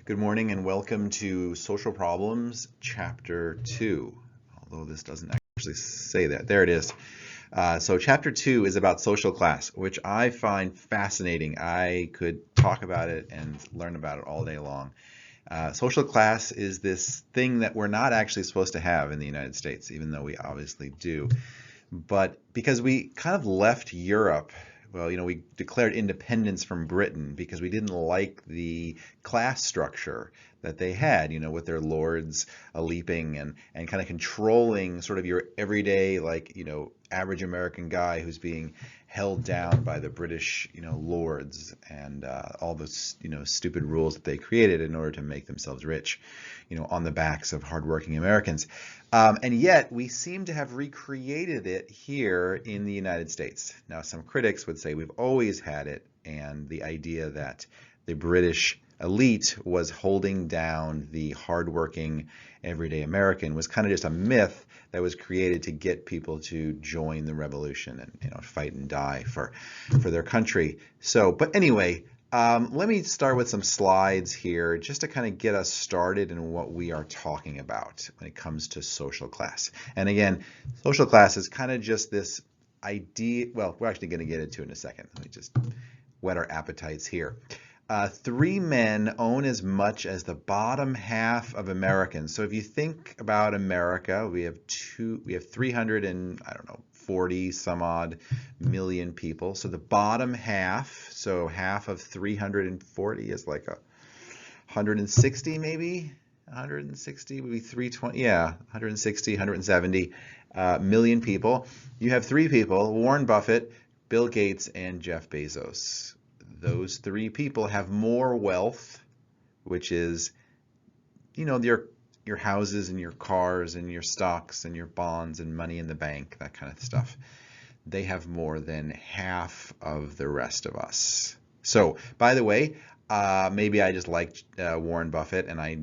Good morning and welcome to Social Problems, Chapter 2. Although this doesn't actually say that. There it is. So Chapter 2 is about social class, which I find fascinating. I could talk about it and learn about it all day long. Social class is this thing that we're not actually supposed to have in the United States, even though we obviously do. But because we kind of left Europe, well, we declared independence from Britain because we didn't like the class structure that they had, with their lords leaping and kind of controlling sort of your everyday, average American guy who's being held down by the British, lords and all those, stupid rules that they created in order to make themselves rich, on the backs of hardworking Americans. And yet we seem to have recreated it here in the United States. Now, some critics would say we've always had it, and the idea that the British elite was holding down the hardworking everyday American was kind of just a myth that was created to get people to join the revolution and fight and die for their country. But anyway, let me start with some slides here just to kind of get us started in what we are talking about when it comes to social class. And again, social class is kind of just this idea. Well, we're actually going to get into it in a second. Let me just whet our appetites here. Three men own as much as the bottom half of Americans. So if you think about America, we have 340 some odd million people. So the bottom half, so half of 340 is like 160 maybe, 160 would be 320, yeah, 160, 170 million people. You have three people, Warren Buffett, Bill Gates, and Jeff Bezos. Those three people have more wealth, which is, your houses and your cars and your stocks and your bonds and money in the bank, that kind of stuff. They have more than half of the rest of us. So, by the way, maybe I just like Warren Buffett and I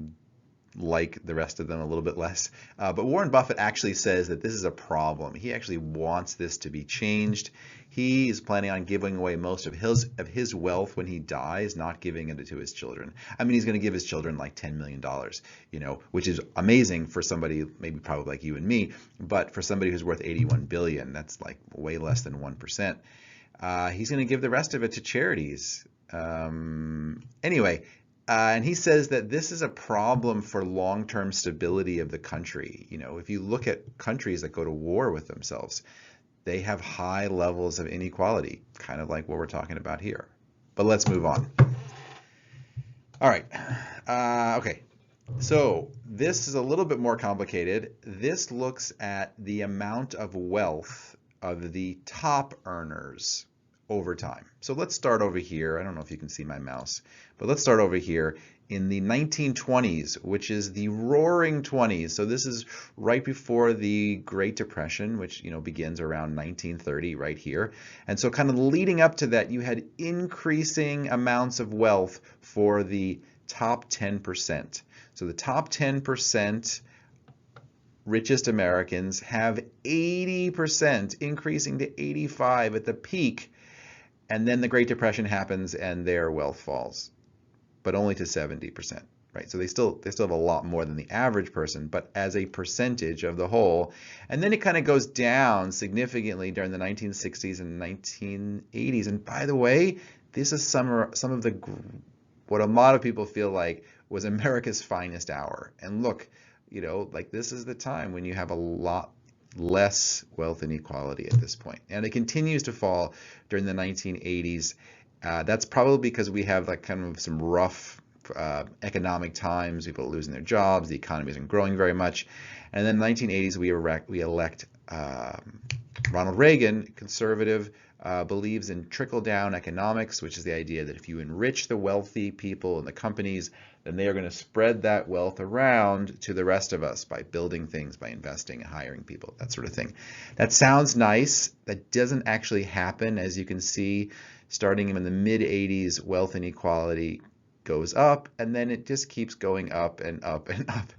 like the rest of them a little bit less. But Warren Buffett actually says that this is a problem. He actually wants this to be changed. He is planning on giving away most of his wealth when he dies, not giving it to his children. I mean, he's going to give his children like $10 million, which is amazing for somebody maybe probably like you and me, but for somebody who's worth 81 billion, that's like way less than 1%. He's going to give the rest of it to charities. Anyway, and he says that this is a problem for long-term stability of the country. If you look at countries that go to war with themselves, they have high levels of inequality, kind of like what we're talking about here. But let's move on. All right. Okay. So this is a little bit more complicated. This looks at the amount of wealth of the top earners over time. So let's start over here. I don't know if you can see my mouse, but let's start over here in the 1920s, which is the roaring 20s. So this is right before the Great Depression, which begins around 1930 right here. And so kind of leading up to that, you had increasing amounts of wealth for the top 10%. So the top 10% richest Americans have 80%, increasing to 85 at the peak. And then the Great Depression happens and their wealth falls, but only to 70%, right? So they still have a lot more than the average person, but as a percentage of the whole. And then it kind of goes down significantly during the 1960s and 1980s. And by the way, this is some of the what a lot of people feel like was America's finest hour. And look, this is the time when you have a lot less wealth inequality at this point. And it continues to fall during the 1980s. That's probably because we have kind of some rough economic times, people are losing their jobs, the economy isn't growing very much. And then in the 1980s, we elect Ronald Reagan, conservative, believes in trickle-down economics, which is the idea that if you enrich the wealthy people and the companies, then they are going to spread that wealth around to the rest of us by building things, by investing, hiring people, that sort of thing. That sounds nice. That doesn't actually happen. As you can see, starting in the mid-80s, wealth inequality goes up, and then it just keeps going up and up and up.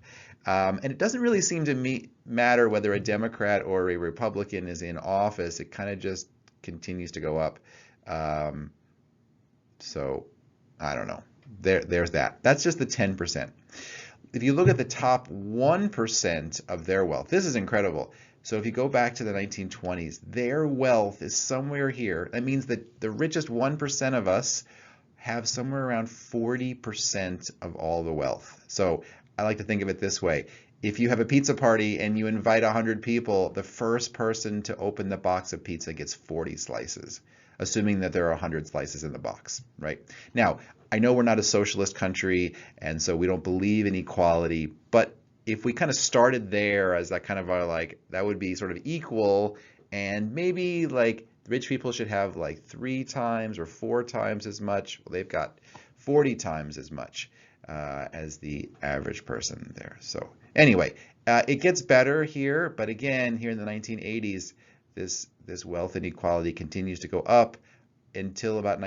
And it doesn't really seem to matter whether a Democrat or a Republican is in office. It kind of just continues to go up. So I don't know. there's that. That's just the 10%. If you look at the top 1% of their wealth, this is incredible. So if you go back to the 1920s, their wealth is somewhere here. That means that the richest 1% of us have somewhere around 40% of all the wealth. So I like to think of it this way. If you have a pizza party and you invite 100 people, the first person to open the box of pizza gets 40 slices, assuming that there are 100 slices in the box, right? Now, I know we're not a socialist country, and so we don't believe in equality, but if we kind of started there as that kind of our like, that would be sort of equal, and maybe like rich people should have like 3 times or 4 times as much. Well, they've got 40 times as much as the average person there. So anyway, it gets better here, but again, here in the 1980s, this wealth inequality continues to go up until about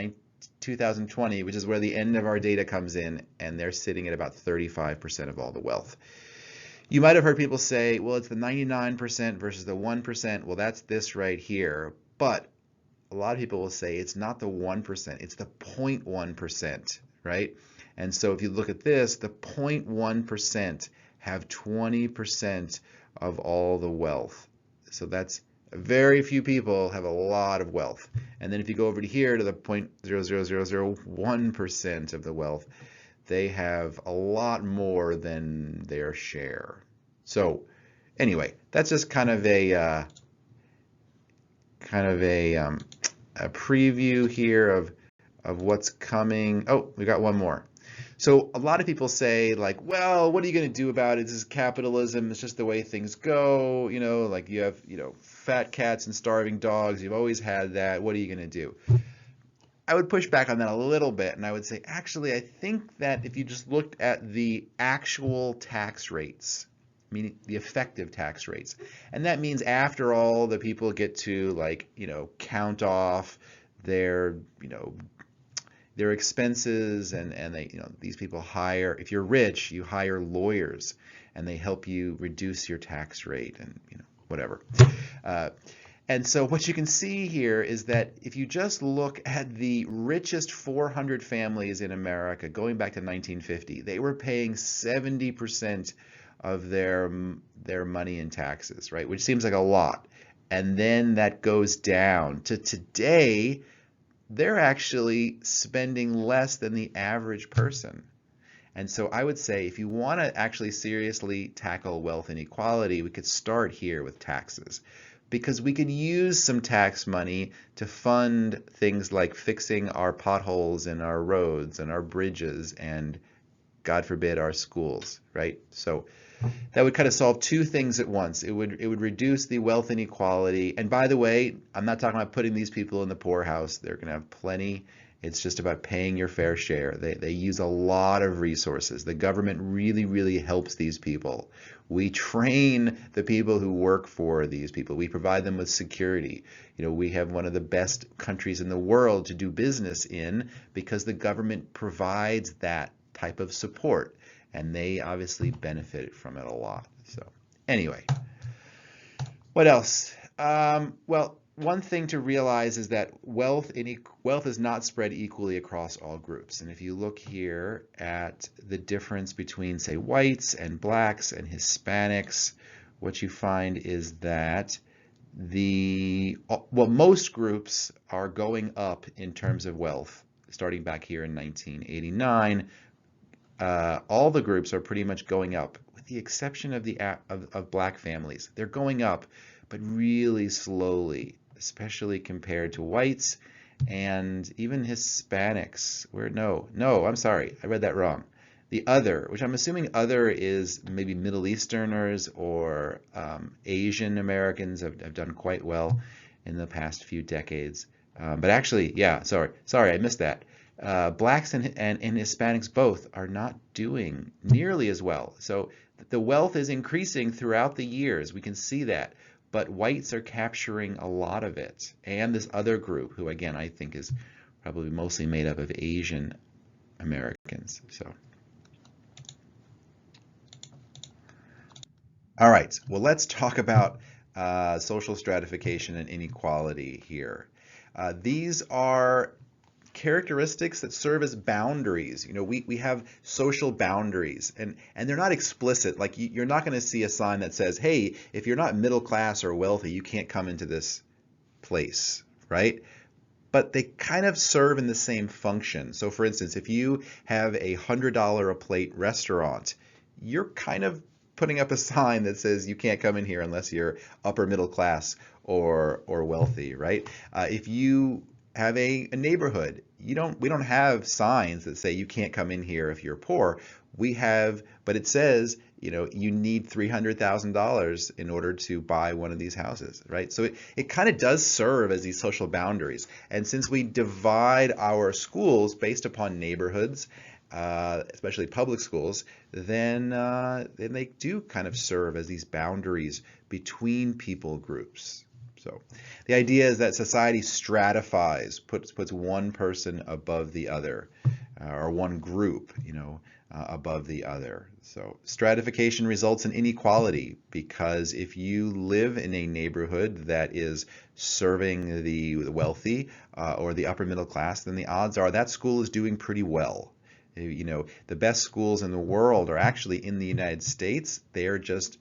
2020, which is where the end of our data comes in, and they're sitting at about 35% of all the wealth. You might have heard people say, well, it's the 99% versus the 1%. Well, that's this right here. But a lot of people will say it's not the 1%, it's the 0.1%, right? And so if you look at this, the 0.1% have 20% of all the wealth. So that's very few people have a lot of wealth. And then if you go over to here to the 0.00001% of the wealth, they have a lot more than their share. So anyway, that's just kind of a preview here of what's coming. Oh, we got one more. So a lot of people say like, well, what are you going to do about it? This is capitalism. It's just the way things go. You know, like you have, fat cats and starving dogs. You've always had that. What are you going to do? I would push back on that a little bit, and I would say, actually, I think that if you just looked at the actual tax rates, meaning the effective tax rates, and that means after all the people get to like, count off their, their expenses, and they, these people hire, if you're rich, you hire lawyers, and they help you reduce your tax rate, and whatever. And so what you can see here is that if you just look at the richest 400 families in America going back to 1950, they were paying 70% of their money in taxes, right? Which seems like a lot. And then that goes down to today, they're actually spending less than the average person. And so I would say if you want to actually seriously tackle wealth inequality, we could start here with taxes, because we could use some tax money to fund things like fixing our potholes in our roads and our bridges and, God forbid, our schools, right? So that would kind of solve two things at once. It would reduce the wealth inequality. And by the way, I'm not talking about putting these people in the poorhouse. They're going to have plenty. It's just about paying your fair share. They use a lot of resources. The government really, really helps these people. We train the people who work for these people. We provide them with security. We have one of the best countries in the world to do business in because the government provides that type of support, and they obviously benefit from it a lot. So anyway, what else? Well, one thing to realize is that wealth is not spread equally across all groups. And if you look here at the difference between, say, whites and blacks and Hispanics, what you find is that most groups are going up in terms of wealth, starting back here in 1989. All the groups are pretty much going up, with the exception of black families. They're going up, but really slowly, especially compared to whites and even Hispanics. I'm sorry, I read that wrong. The other, which I'm assuming other is maybe Middle Easterners or Asian Americans have done quite well in the past few decades. But actually, yeah, sorry, I missed that. Blacks and Hispanics both are not doing nearly as well. So the wealth is increasing throughout the years. We can see that. But whites are capturing a lot of it. And this other group, who again I think is probably mostly made up of Asian Americans. So, all right, well, let's talk about social stratification and inequality here. These are characteristics that serve as boundaries. You know, we have social boundaries, and they're not explicit. Like you're not going to see a sign that says, hey, if you're not middle class or wealthy, you can't come into this place, right? But they kind of serve in the same function. So for instance, if you have a $100 a plate restaurant, you're kind of putting up a sign that says you can't come in here unless you're upper middle class or wealthy, right? If you have a neighborhood, we don't have signs that say you can't come in here if you're poor. We have, but it says, you know, you need $300,000 in order to buy one of these houses, right? So it kind of does serve as these social boundaries. And since we divide our schools based upon neighborhoods, especially public schools, then they do kind of serve as these boundaries between people groups. So the idea is that society stratifies, puts one person above the other, or one group, you know, above the other. So stratification results in inequality, because if you live in a neighborhood that is serving the wealthy or the upper middle class, then the odds are that school is doing pretty well. You know, the best schools in the world are actually in the United States. They're just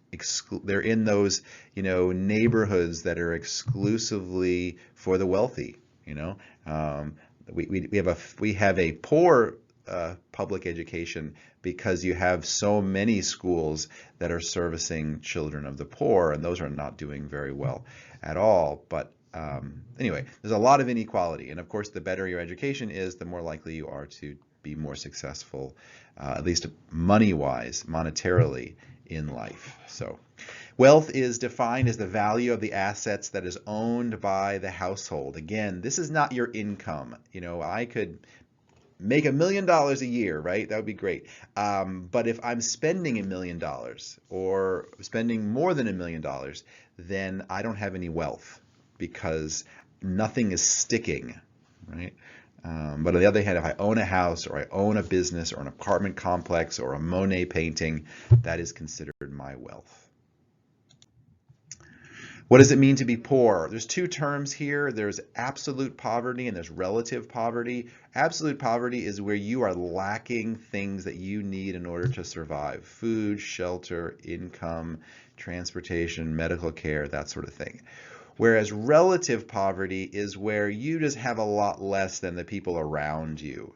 they're in those, you know, neighborhoods that are exclusively for the wealthy. You know, we have a poor public education because you have so many schools that are servicing children of the poor, and those are not doing very well at all. But anyway, there's a lot of inequality, and of course, the better your education is, the more likely you are to be more successful, at least money-wise, monetarily in life. So wealth is defined as the value of the assets that is owned by the household. Again, this is not your income. You know, I could make $1 million a year, right? That would be great. But if I'm spending $1 million or spending more than $1 million, then I don't have any wealth because nothing is sticking, right? But on the other hand, if I own a house or I own a business or an apartment complex or a Monet painting, that is considered my wealth. What does it mean to be poor? There's two terms here. There's absolute poverty and there's relative poverty. Absolute poverty is where you are lacking things that you need in order to survive: food, shelter, income, transportation, medical care, that sort of thing. Whereas relative poverty is where you just have a lot less than the people around you,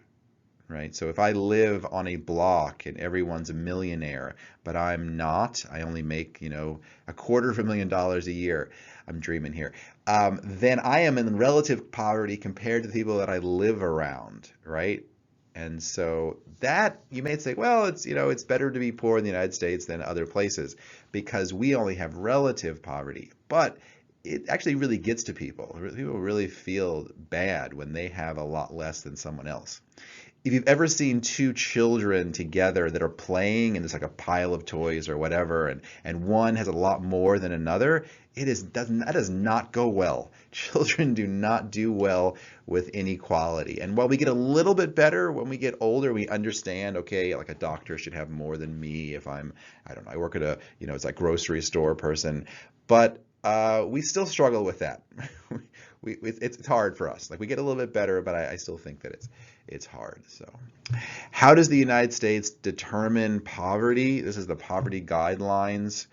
right? So if I live on a block and everyone's a millionaire, but I'm not, I only make, you know, $250,000 a year, I'm dreaming here, then I am in relative poverty compared to the people that I live around, right? And so that, you may say, well, it's, you know, it's better to be poor in the United States than other places because we only have relative poverty. But it actually really gets to people. People really feel bad when they have a lot less than someone else. If you've ever seen two children together that are playing and there's like a pile of toys or whatever, and one has a lot more than another, that does not go well. Children do not do well with inequality. And while we get a little bit better when we get older, we understand, okay, like a doctor should have more than me if I don't know, I work at a, you know, it's like grocery store person. But we still struggle with that. It's hard for us. Like we get a little bit better, but I still think that it's hard. So how does the United States determine poverty? This is the poverty guidelines.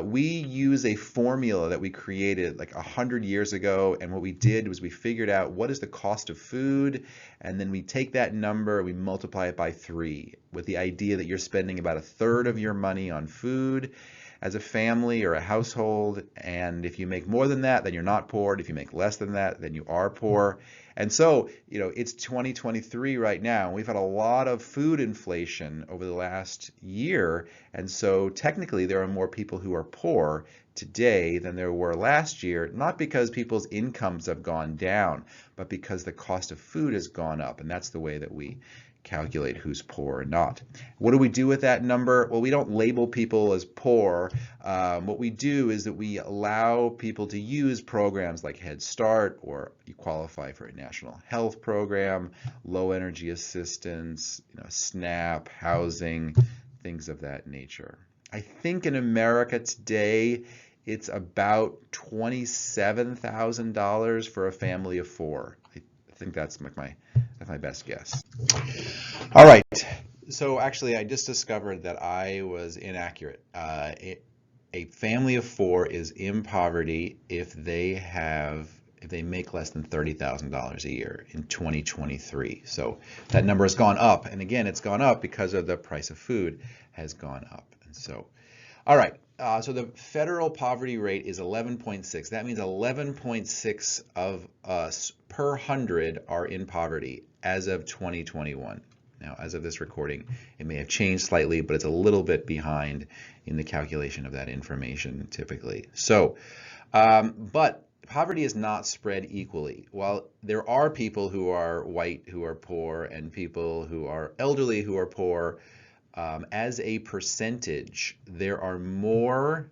We use a formula that we created like 100 years ago, and what we did was we figured out what is the cost of food, and then we take that number, we multiply it by 3, with the idea that you're spending about 1/3 of your money on food as a family or a household, and if you make more than that, then you're not poor, and if you make less than that, then you are poor. And so, you know, it's 2023 right now, and we've had a lot of food inflation over the last year, and so technically there are more people who are poor today than there were last year, not because people's incomes have gone down, but because the cost of food has gone up, and that's the way that we calculate who's poor or not. What do we do with that number? Well, we don't label people as poor. What we do is that we allow people to use programs like Head Start, or you qualify for a national health program, low energy assistance, you know, SNAP, housing, things of that nature. I think in America today, it's about $27,000 for a family of 4. I think that's my best guess. All right. So actually, I just discovered that I was inaccurate. A family of four is in poverty if they make less than $30,000 a year in 2023. So that number has gone up, and again, it's gone up because of the price of food has gone up. And so, all right. So the federal poverty rate is 11.6. That means 11.6 of us per 100 are in poverty as of 2021. Now, as of this recording, it may have changed slightly, but it's a little bit behind in the calculation of that information typically. So, but poverty is not spread equally. While there are people who are white who are poor and people who are elderly who are poor, as a percentage, there are more.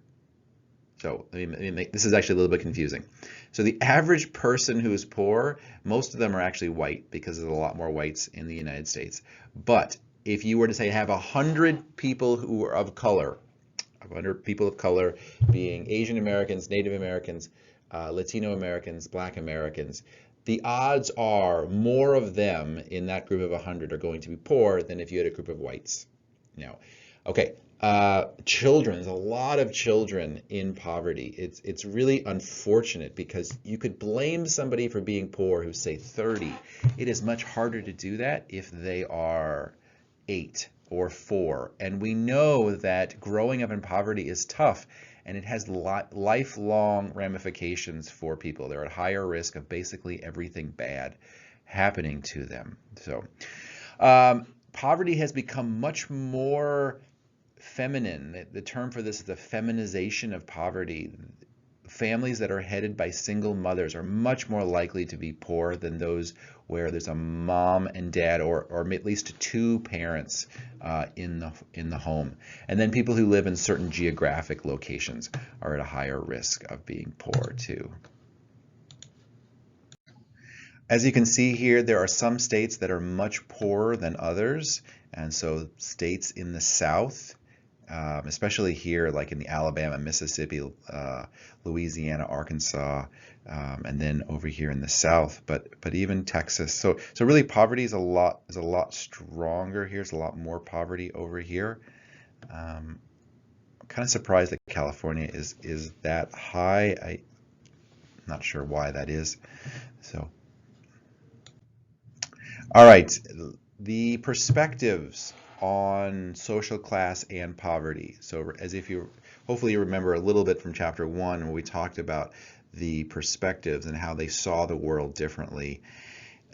So this is actually a little bit confusing. So the average person who is poor, most of them are actually white because there's a lot more whites in the United States. But if you were to say have 100 people who are of color, 100 people of color being Asian Americans, Native Americans, Latino Americans, Black Americans, the odds are more of them in that group of 100 are going to be poor than if you had a group of whites. Now, okay, children, there's a lot of children in poverty. It's really unfortunate because you could blame somebody for being poor who's, say, 30. It is much harder to do that if they are 8 or 4. And we know that growing up in poverty is tough, and it has lifelong ramifications for people. They're at higher risk of basically everything bad happening to them. So, poverty has become much more feminine. The term for this is the feminization of poverty. Families that are headed by single mothers are much more likely to be poor than those where there's a mom and dad or at least two parents in the home. And then people who live in certain geographic locations are at a higher risk of being poor too. As you can see here, there are some states that are much poorer than others. And so states in the South, especially here, like in the Alabama, Mississippi, Louisiana, Arkansas, and then over here in the South, but even Texas. So really poverty is a lot stronger here. There's a lot more poverty over here. I'm kind of surprised that California is that high. I'm not sure why that is. So. All right, the perspectives on social class and poverty. So as if you hopefully you remember a little bit from chapter 1 where we talked about the perspectives and how they saw the world differently.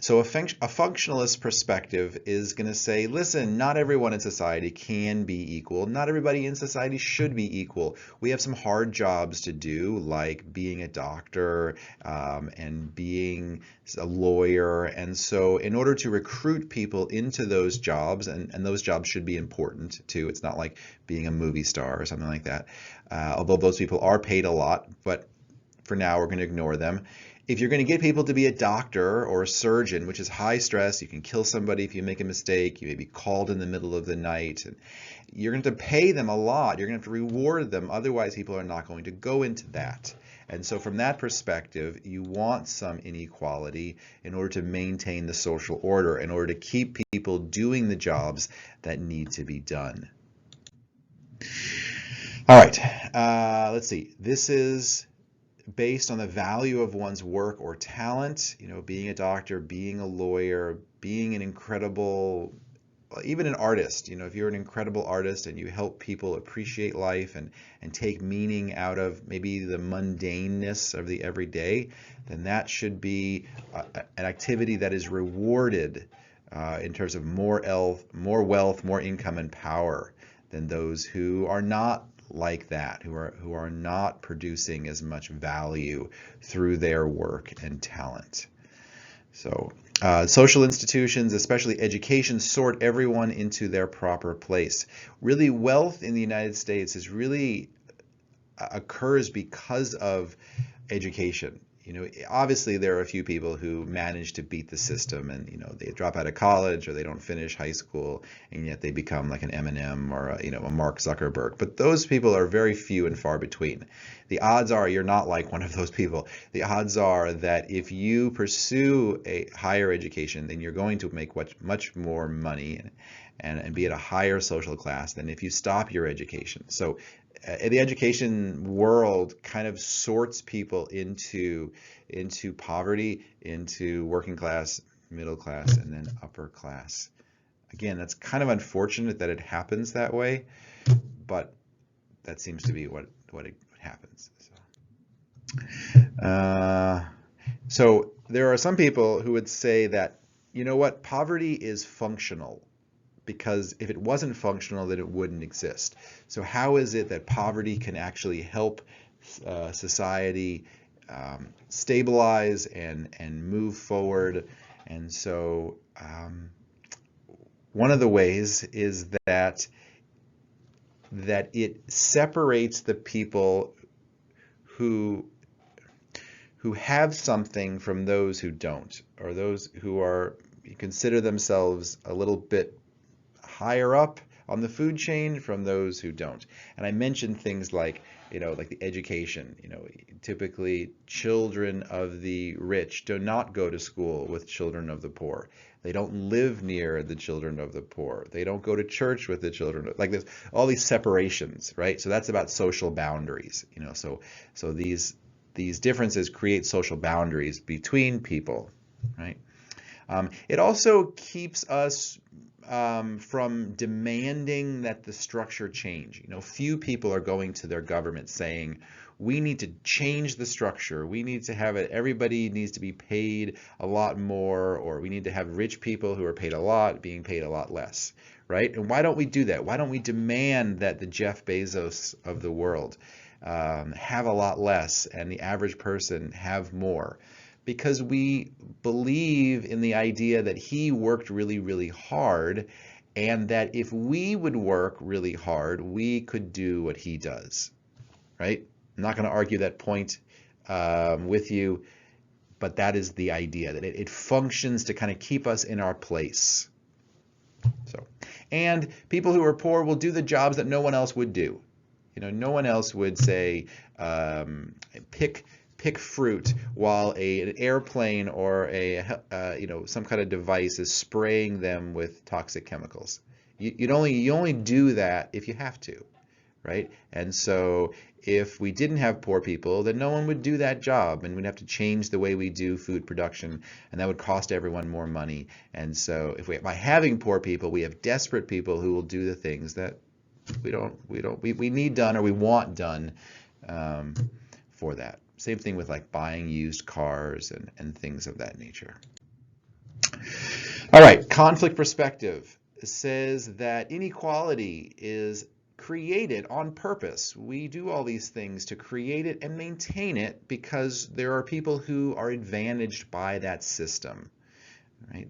So a functionalist perspective is going to say, listen, not everyone in society can be equal. Not everybody in society should be equal. We have some hard jobs to do, like being a doctor and being a lawyer. And so in order to recruit people into those jobs, and those jobs should be important too. It's not like being a movie star or something like that, although those people are paid a lot. But for now, we're going to ignore them. If you're going to get people to be a doctor or a surgeon, which is high stress, you can kill somebody if you make a mistake, you may be called in the middle of the night, and you're going to have to pay them a lot, you're going to have to reward them, otherwise people are not going to go into that. And so from that perspective, you want some inequality in order to maintain the social order, in order to keep people doing the jobs that need to be done. All right, let's see. This is based on the value of one's work or talent, being a doctor, being a lawyer, being an incredible, even an artist. If you're an incredible artist and you help people appreciate life and take meaning out of maybe the mundaneness of the everyday, then that should be an activity that is rewarded in terms of more wealth, more income and power than those who are not like that, who are not producing as much value through their work and talent. So social institutions, especially education, sort everyone into their proper place. Really, wealth in the United States is really occurs because of education. Obviously there are a few people who manage to beat the system, and they drop out of college or they don't finish high school, and yet they become like an Eminem or a Mark Zuckerberg. But those people are very few and far between. The odds are you're not like one of those people. The odds are that if you pursue a higher education, then you're going to make much more money and be at a higher social class than if you stop your education. So the education world kind of sorts people into poverty, into working class, middle class, and then upper class. Again, that's kind of unfortunate that it happens that way, but that seems to be what happens. So there are some people who would say that, poverty is functional, because if it wasn't functional, then it wouldn't exist. So how is it that poverty can actually help society stabilize and move forward? And so one of the ways is that it separates the people who have something from those who don't, or those who consider themselves a little bit higher up on the food chain from those who don't. And I mentioned things like, like the education. Typically children of the rich do not go to school with children of the poor. They don't live near the children of the poor. They don't go to church with the children. Like there's all these separations, right? So that's about social boundaries. So these differences create social boundaries between people, right? It also keeps us from demanding that the structure change. Few people are going to their government saying, we need to change the structure. We need to have it. Everybody needs to be paid a lot more, or we need to have rich people who are paid a lot being paid a lot less, right? And why don't we do that? Why don't we demand that the Jeff Bezos of the world have a lot less and the average person have more? Because we believe in the idea that he worked really, really hard, and that if we would work really hard, we could do what he does, right? I'm not going to argue that point with you, but that is the idea, that it functions to kind of keep us in our place. So, and people who are poor will do the jobs that no one else would do. No one else would say, pick fruit while an airplane or some kind of device is spraying them with toxic chemicals. You only do that if you have to, right? And so if we didn't have poor people, then no one would do that job, and we'd have to change the way we do food production, and that would cost everyone more money. And so by having poor people, we have desperate people who will do the things that we need done, or we want done for that. Same thing with like buying used cars and things of that nature. All right, conflict perspective says that inequality is created on purpose. We do all these things to create it and maintain it because there are people who are advantaged by that system. Right?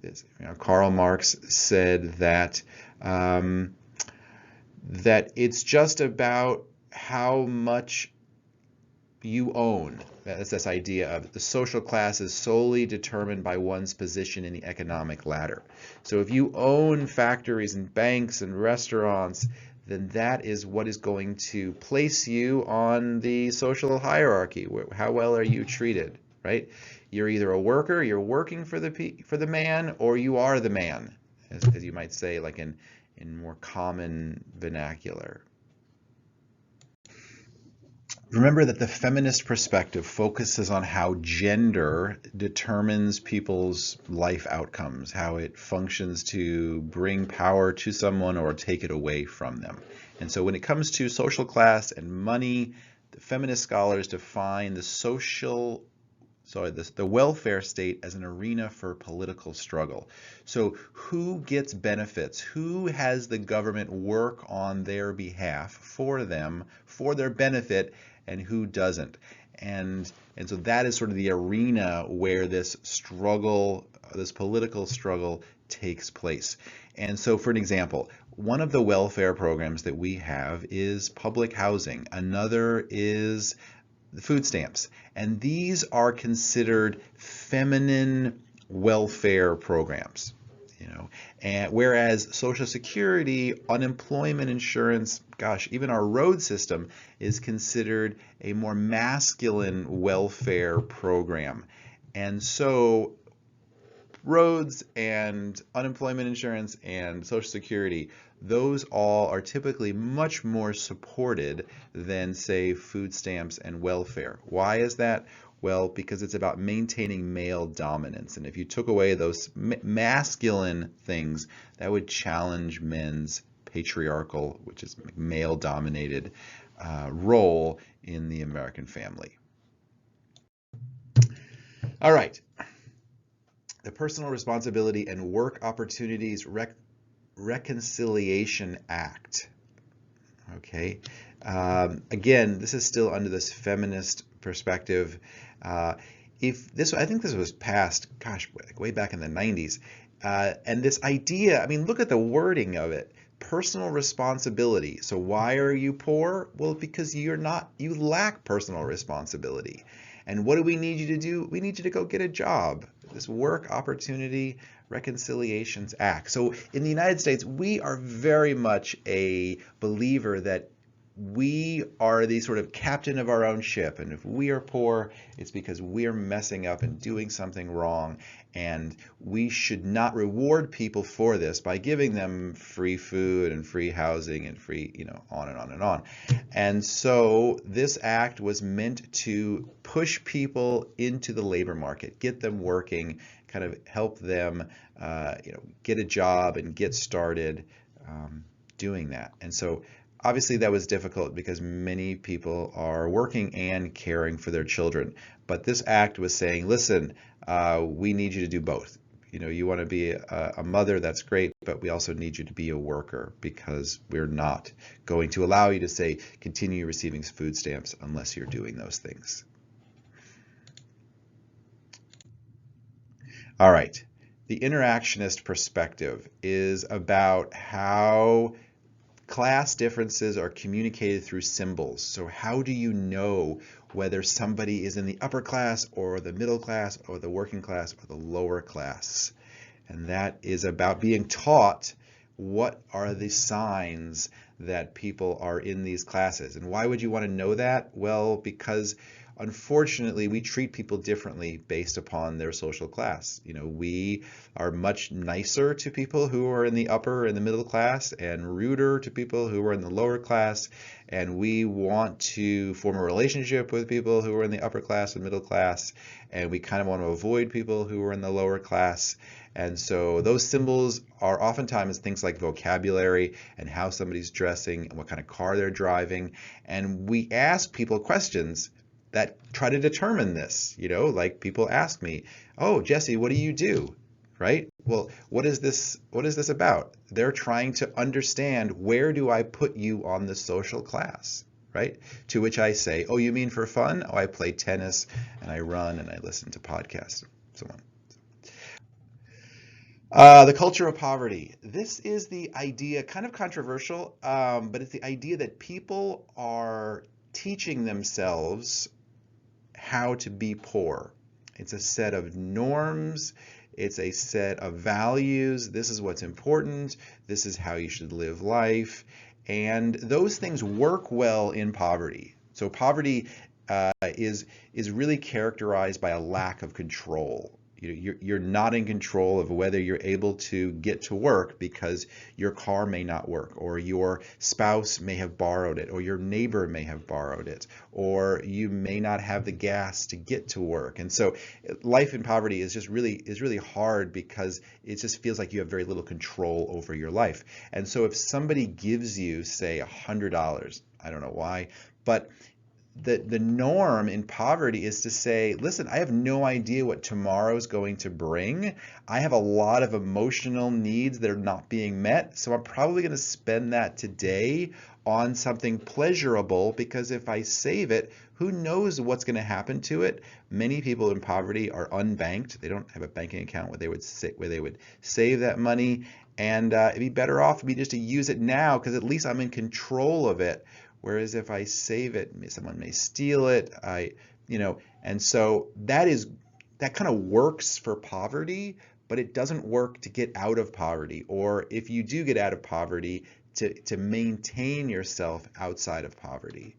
Karl Marx said that that it's just about how much you own. That's this idea of the social class is solely determined by one's position in the economic ladder. So if you own factories and banks and restaurants, then that is what is going to place you on the social hierarchy. How well are you treated, right? You're either a worker, you're working for the man, or you are the man, as you might say, like in more common vernacular. Remember that the feminist perspective focuses on how gender determines people's life outcomes, how it functions to bring power to someone or take it away from them. And so when it comes to social class and money, the feminist scholars define the welfare state as an arena for political struggle. So who gets benefits? Who has the government work on their behalf for them, for their benefit, and who doesn't? And so that is sort of the arena where this struggle, this political struggle takes place. And so for an example, one of the welfare programs that we have is public housing. Another is the food stamps. And these are considered feminine welfare programs. And whereas Social Security, unemployment insurance, gosh, even our road system is considered a more masculine welfare program. And so roads and unemployment insurance and Social Security, those all are typically much more supported than, say, food stamps and welfare. Why is that? Well, because it's about maintaining male dominance. And if you took away those masculine things, that would challenge men's patriarchal, which is male-dominated role in the American family. All right. The Personal Responsibility and Work Opportunities Reconciliation Act. Okay. Again, this is still under this feminist perspective. I think this was passed, gosh, way back in the 90s. And this idea, I mean, look at the wording of it. Personal responsibility. So why are you poor? Well, because you lack personal responsibility. And what do we need you to do? We need you to go get a job. This Work Opportunity Reconciliations Act. So in the United States, we are very much a believer that we are the sort of captain of our own ship, and if we are poor, it's because we are messing up and doing something wrong, and we should not reward people for this by giving them free food and free housing and free, on and on and on. And so this act was meant to push people into the labor market, get them working, kind of help them, get a job and get started doing that. And so obviously that was difficult because many people are working and caring for their children. But this act was saying, listen, we need you to do both. You want to be a mother, that's great, but we also need you to be a worker because we're not going to allow you to say, continue receiving food stamps unless you're doing those things. All right. The interactionist perspective is about how class differences are communicated through symbols. So how do you know whether somebody is in the upper class or the middle class or the working class or the lower class? And that is about being taught what are the signs that people are in these classes. And why would you want to know that? Well, because unfortunately, we treat people differently based upon their social class. We are much nicer to people who are in the upper and the middle class and ruder to people who are in the lower class. And we want to form a relationship with people who are in the upper class and middle class. And we kind of want to avoid people who are in the lower class. And so those symbols are oftentimes things like vocabulary and how somebody's dressing and what kind of car they're driving. And we ask people questions that try to determine this, like people ask me, oh, Jesse, what do you do? Right? Well, what is this about? They're trying to understand, where do I put you on the social class, right? To which I say, oh, you mean for fun? Oh, I play tennis and I run and I listen to podcasts, so on. The culture of poverty. This is the idea, kind of controversial, but it's the idea that people are teaching themselves how to be poor. It's a set of norms. It's a set of values. This is what's important. This is how you should live life. And those things work well in poverty. So poverty is really characterized by a lack of control. You're not in control of whether you're able to get to work because your car may not work, or your spouse may have borrowed it, or your neighbor may have borrowed it, or you may not have the gas to get to work. And so life in poverty is really hard because it just feels like you have very little control over your life. And so if somebody gives you, say, $100, I don't know why, but the norm in poverty is to say, listen, I have no idea what tomorrow is going to bring. I have a lot of emotional needs that are not being met, so I'm probably going to spend that today on something pleasurable, because if I save it, who knows what's going to happen to it. Many people in poverty are unbanked. They don't have a banking account where they would save that money, and it'd be better off for me just to use it now, because at least I'm in control of it, Whereas if I save it, someone may steal it. And so that kind of works for poverty, but it doesn't work to get out of poverty, or if you do get out of poverty, to maintain yourself outside of poverty,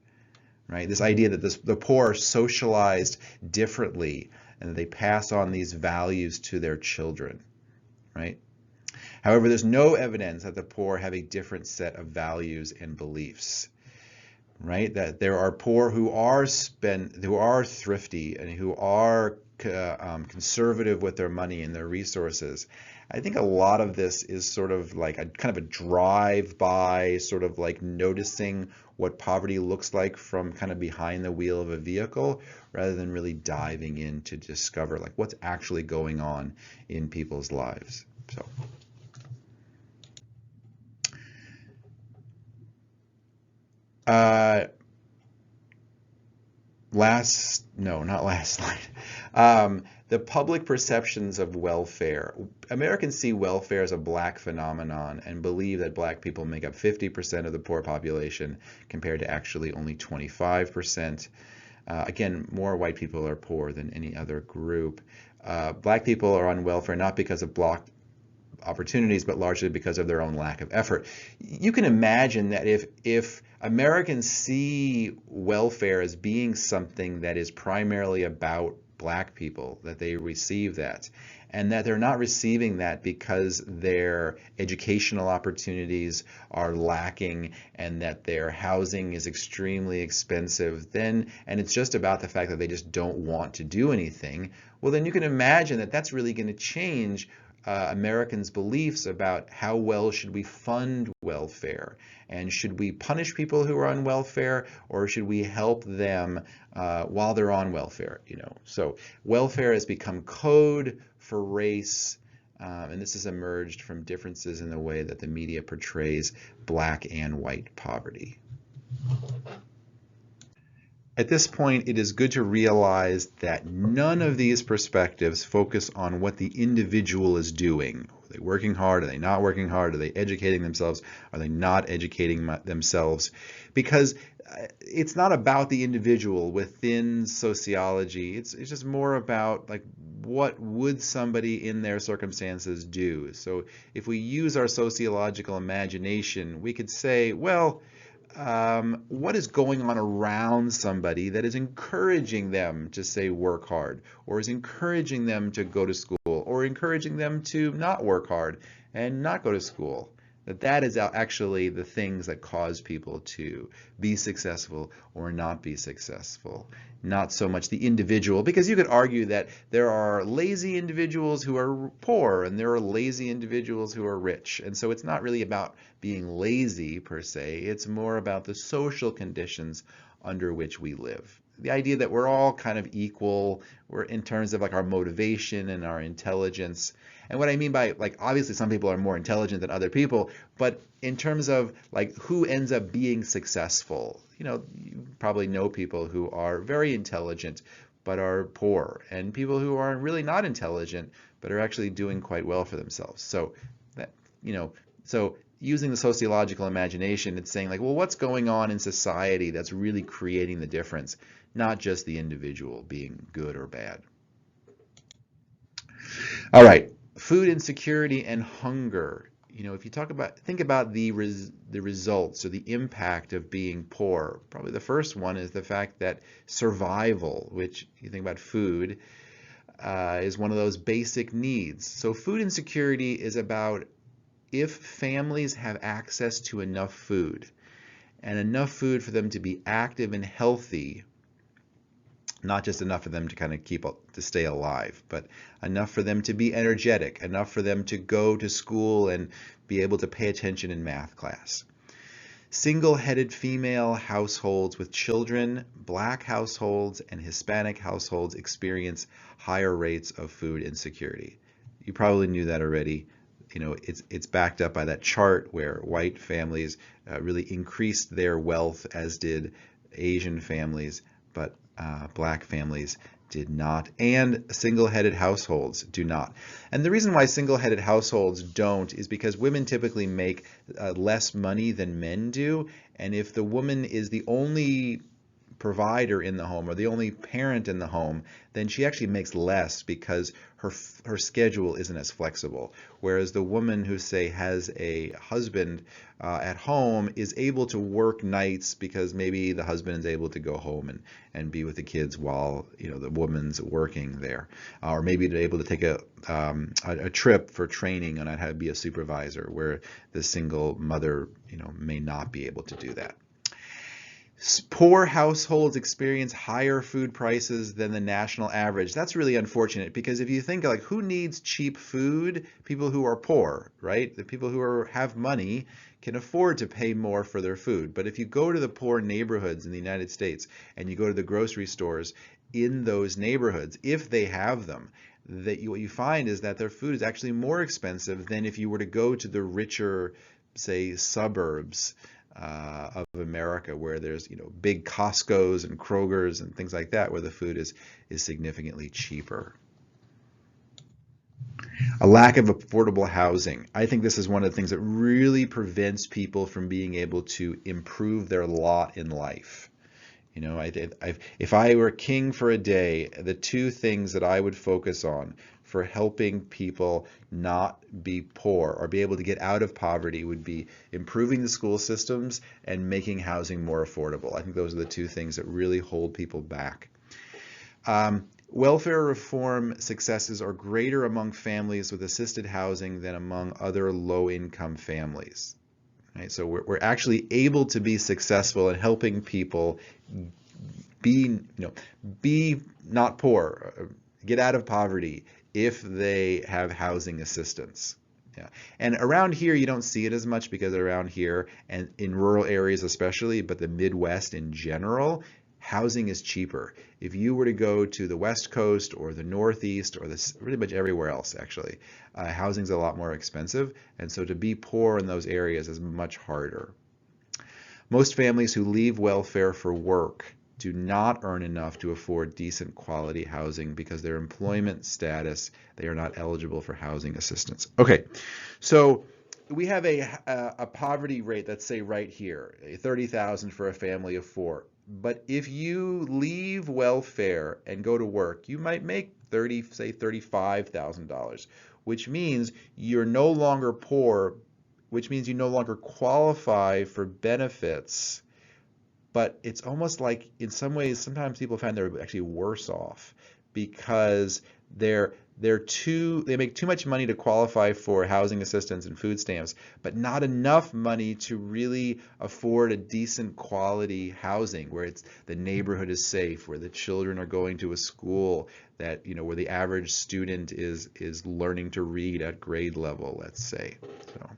right? This idea that the poor are socialized differently and that they pass on these values to their children, right? However, there's no evidence that the poor have a different set of values and beliefs, right? That there are poor who are thrifty and who are conservative with their money and their resources. I think a lot of this is sort of like a kind of a drive-by, sort of like noticing what poverty looks like from kind of behind the wheel of a vehicle, rather than really diving in to discover like what's actually going on in people's lives. So. Not last slide. The public perceptions of welfare. Americans see welfare as a black phenomenon and believe that black people make up 50% of the poor population compared to actually only 25%. Again, more white people are poor than any other group. Black people are on welfare not because of blocked opportunities, but largely because of their own lack of effort. You can imagine that if Americans see welfare as being something that is primarily about black people, that they receive that, and that they're not receiving that because their educational opportunities are lacking and that their housing is extremely expensive, and it's just about the fact that they just don't want to do anything, well, then you can imagine that that's really going to change Americans' beliefs about how well should we fund welfare, and should we punish people who are on welfare, or should we help them while they're on welfare? So welfare has become code for race, and this has emerged from differences in the way that the media portrays black and white poverty. At this point, it is good to realize that none of these perspectives focus on what the individual is doing. Are they working hard? Are they not working hard? Are they educating themselves? Are they not educating themselves? Because it's not about the individual within sociology. It's just more about like, what would somebody in their circumstances do? So if we use our sociological imagination, we could say, well, what is going on around somebody that is encouraging them to say work hard, or is encouraging them to go to school, or encouraging them to not work hard and not go to school? That is actually the things that cause people to be successful or not be successful. Not so much the individual, because you could argue that there are lazy individuals who are poor and there are lazy individuals who are rich. And so it's not really about being lazy per se, it's more about the social conditions under which we live. The idea that we're all kind of equal, we're in terms of like our motivation and our intelligence. And what I mean by, like, obviously some people are more intelligent than other people, but in terms of like who ends up being successful, you probably know people who are very intelligent but are poor, and people who are really not intelligent but are actually doing quite well for themselves. So that, so using the sociological imagination, it's saying like, well, what's going on in society that's really creating the difference, not just the individual being good or bad. All right, food insecurity and hunger. If you think about the results or the impact of being poor, probably the first one is the fact that survival, which you think about food, is one of those basic needs. So food insecurity is about if families have access to enough food, and enough food for them to be active and healthy, not just enough for them to kind of to stay alive, but enough for them to be energetic, enough for them to go to school and be able to pay attention in math class. Single-headed female households with children, black households, and Hispanic households experience higher rates of food insecurity. You probably knew that already. It's backed up by that chart where white families really increased their wealth, as did Asian families, but black families did not. And single-headed households do not. And the reason why single-headed households don't is because women typically make less money than men do. And if the woman is the only provider in the home or the only parent in the home, then she actually makes less because her schedule isn't as flexible. Whereas the woman who, say, has a husband at home is able to work nights because maybe the husband is able to go home and be with the kids while the woman's working there, or maybe they're able to take a trip for training on how to be a supervisor, where the single mother may not be able to do that. Poor households experience higher food prices than the national average. That's really unfortunate, because if you think, like, who needs cheap food? People who are poor, right? The people who have money can afford to pay more for their food. But if you go to the poor neighborhoods in the United States and you go to the grocery stores in those neighborhoods, if they have them, what you find is that their food is actually more expensive than if you were to go to the richer, say, suburbs of America, where there's big Costco's and Kroger's and things like that, where the food is significantly cheaper. A lack of affordable housing. I think this is one of the things that really prevents people from being able to improve their lot in life. If I were king for a day, the two things that I would focus on for helping people not be poor or be able to get out of poverty would be improving the school systems and making housing more affordable. I think those are the two things that really hold people back. Welfare reform successes are greater among families with assisted housing than among other low-income families. Right? So we're actually able to be successful in helping people be not poor, get out of poverty, if they have housing assistance. Yeah. And around here you don't see it as much, because around here, and in rural areas especially, but the Midwest in general, housing is cheaper. If you were to go to the West Coast or the Northeast or pretty much everywhere else, actually, housing's a lot more expensive, and so to be poor in those areas is much harder. Most families who leave welfare for work do not earn enough to afford decent quality housing because their employment status, they are not eligible for housing assistance. Okay, so we have a poverty rate, let's say right here, $30,000 for a family of 4. But if you leave welfare and go to work, you might make say $35,000, which means you're no longer poor, which means you no longer qualify for benefits. But it's almost like, in some ways, sometimes people find they're actually worse off, because they make too much money to qualify for housing assistance and food stamps, but not enough money to really afford a decent quality housing where the neighborhood is safe, where the children are going to a school that, where the average student is learning to read at grade level, let's say. So,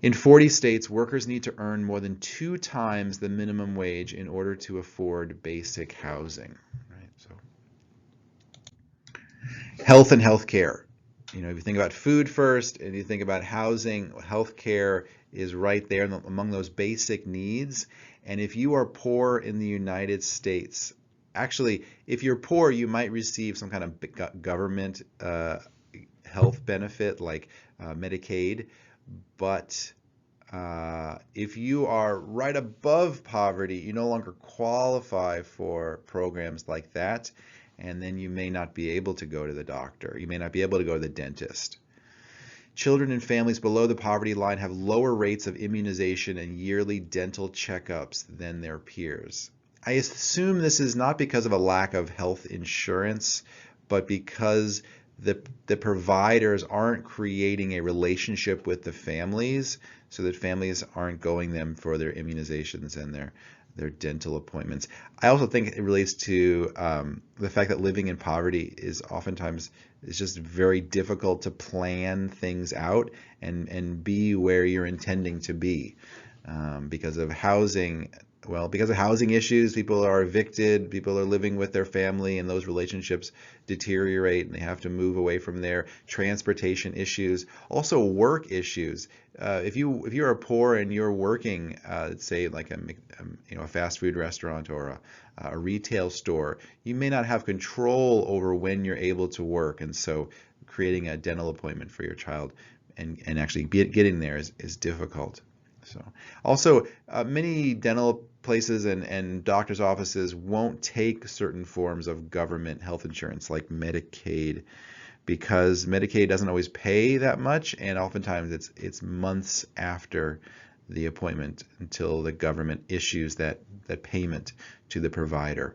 in 40 states, workers need to earn more than 2 times the minimum wage in order to afford basic housing. Right? So, health and healthcare. If you think about food first and you think about housing, healthcare is right there among those basic needs. And if you are poor in the United States, actually, if you're poor, you might receive some kind of government health benefit like Medicaid. But if you are right above poverty, you no longer qualify for programs like that, and then you may not be able to go to the doctor. You may not be able to go to the dentist. Children in families below the poverty line have lower rates of immunization and yearly dental checkups than their peers. I assume this is not because of a lack of health insurance, but because the providers aren't creating a relationship with the families, so that families aren't going them for their immunizations and their dental appointments. I also think it relates to the fact that living in poverty is oftentimes just very difficult to plan things out and be where you're intending to be. because of housing. Well, because of housing issues, people are evicted, people are living with their family, and those relationships deteriorate, and they have to move away from there. Transportation issues, also work issues. If you're poor and you're working, say like a fast food restaurant or a retail store, you may not have control over when you're able to work, and so creating a dental appointment for your child and actually getting there is difficult. So also, many dental places and doctors' offices won't take certain forms of government health insurance like Medicaid, because Medicaid doesn't always pay that much, and oftentimes it's months after the appointment until the government issues that payment to the provider.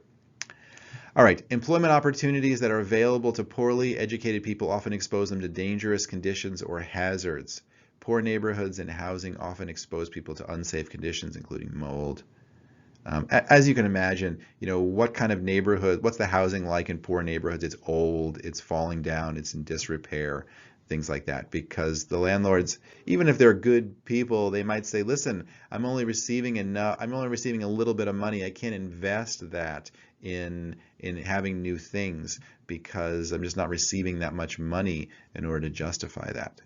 All right, employment opportunities that are available to poorly educated people often expose them to dangerous conditions or hazards. Poor neighborhoods and housing often expose people to unsafe conditions, including mold. As you can imagine, what kind of neighborhood, what's the housing like in poor neighborhoods? It's old, it's falling down, it's in disrepair, things like that. Because the landlords, even if they're good people, they might say, listen, I'm only receiving a little bit of money. I can't invest that in having new things because I'm just not receiving that much money in order to justify that.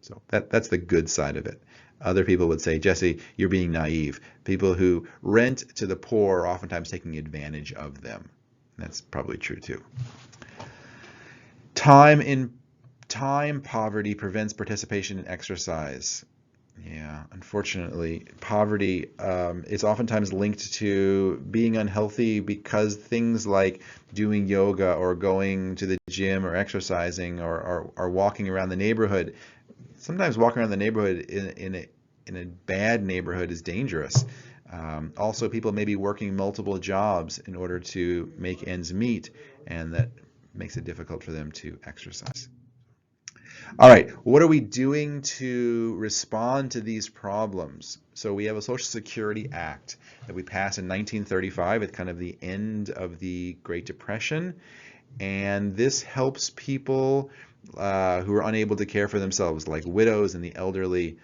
So that's the good side of it. Other people would say, Jesse, you're being naive. People who rent to the poor are oftentimes taking advantage of them. That's probably true too. Time poverty prevents participation in exercise. Yeah, unfortunately, poverty is oftentimes linked to being unhealthy because things like doing yoga or going to the gym or exercising or walking around the neighborhood. Sometimes walking around the neighborhood in a bad neighborhood is dangerous. Also, people may be working multiple jobs in order to make ends meet, and that makes it difficult for them to exercise. All right, what are we doing to respond to these problems? So we have a Social Security Act that we passed in 1935 at kind of the end of the Great Depression, and this helps people who are unable to care for themselves, like widows and the elderly.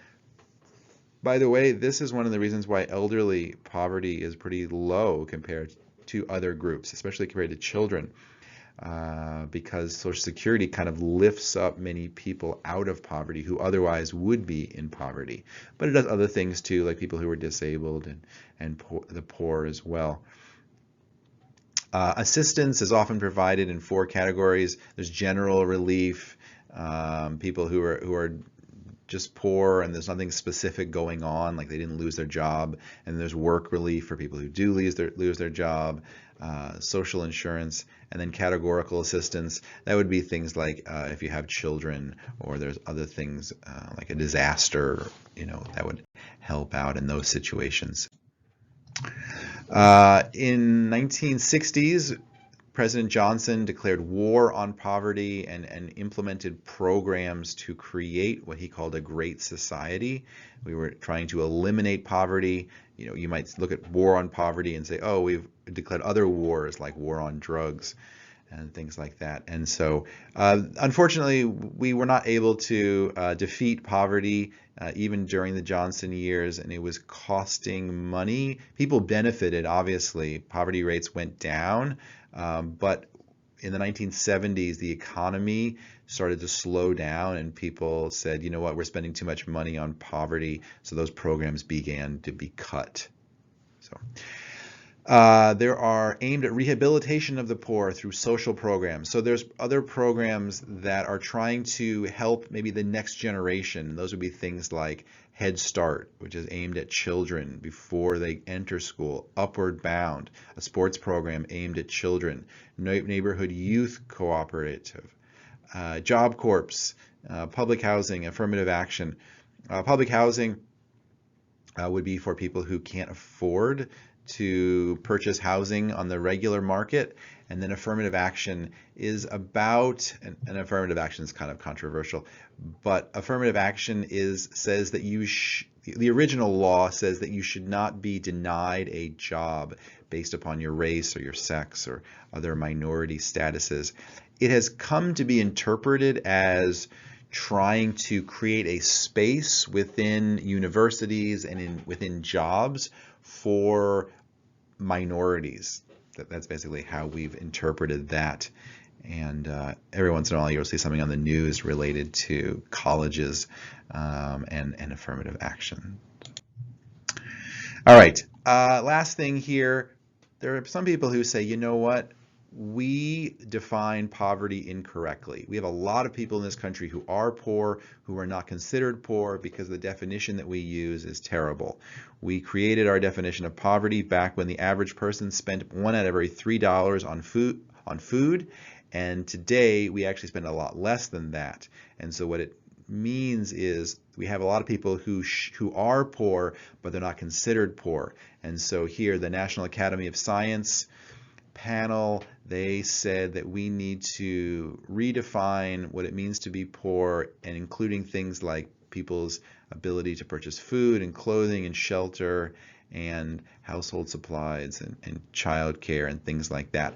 By the way, this is one of the reasons why elderly poverty is pretty low compared to other groups, especially compared to children. Because Social Security kind of lifts up many people out of poverty who otherwise would be in poverty. But it does other things too, like people who are disabled and the poor as well. Assistance is often provided in 4 categories. There's general relief, people who are just poor and there's nothing specific going on, like they didn't lose their job, and there's work relief for people who do lose their job, social insurance, and then categorical assistance. That would be things like if you have children or there's other things like a disaster, that would help out in those situations. In 1960s, President Johnson declared war on poverty and implemented programs to create what he called a great society. We were trying to eliminate poverty. You might look at war on poverty and say, oh, we've declared other wars like war on drugs and things like that. And so, unfortunately, we were not able to defeat poverty even during the Johnson years, and it was costing money. People benefited, obviously. Poverty rates went down, but in the 1970s, the economy started to slow down, and people said, you know what, we're spending too much money on poverty, so those programs began to be cut. So. There are aimed at rehabilitation of the poor through social programs. So there's other programs that are trying to help maybe the next generation. Those would be things like Head Start, which is aimed at children before they enter school. Upward Bound, a sports program aimed at children. Neighborhood Youth Cooperative. Job Corps, public housing, affirmative action. Public housing would be for people who can't afford to purchase housing on the regular market, and then affirmative action is about, and affirmative action is kind of controversial, but affirmative action says that the original law says that you should not be denied a job based upon your race or your sex or other minority statuses. It has come to be interpreted as trying to create a space within universities and within jobs for minorities. That's basically how we've interpreted that. And every once in a while you'll see something on the news related to colleges and affirmative action. All right, last thing here. There are some people who say, you know what? We define poverty incorrectly. We have a lot of people in this country who are poor, who are not considered poor because the definition that we use is terrible. We created our definition of poverty back when the average person spent $1 out of every $3 on food, and today we actually spend a lot less than that. And so what it means is we have a lot of people who are poor, but they're not considered poor. And so here, the National Academy of Science panel, they said that we need to redefine what it means to be poor, and including things like people's ability to purchase food and clothing and shelter and household supplies and child care and things like that.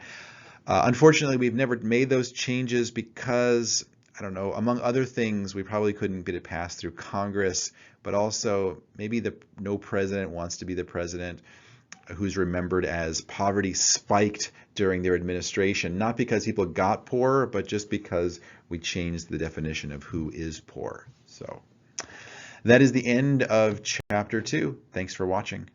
Unfortunately, we've never made those changes because, I don't know, among other things, we probably couldn't get it passed through Congress, but also maybe no president wants to be the president who's remembered as poverty spiked during their administration, not because people got poorer, but just because we changed the definition of who is poor. So that is the end of chapter 2. Thanks for watching.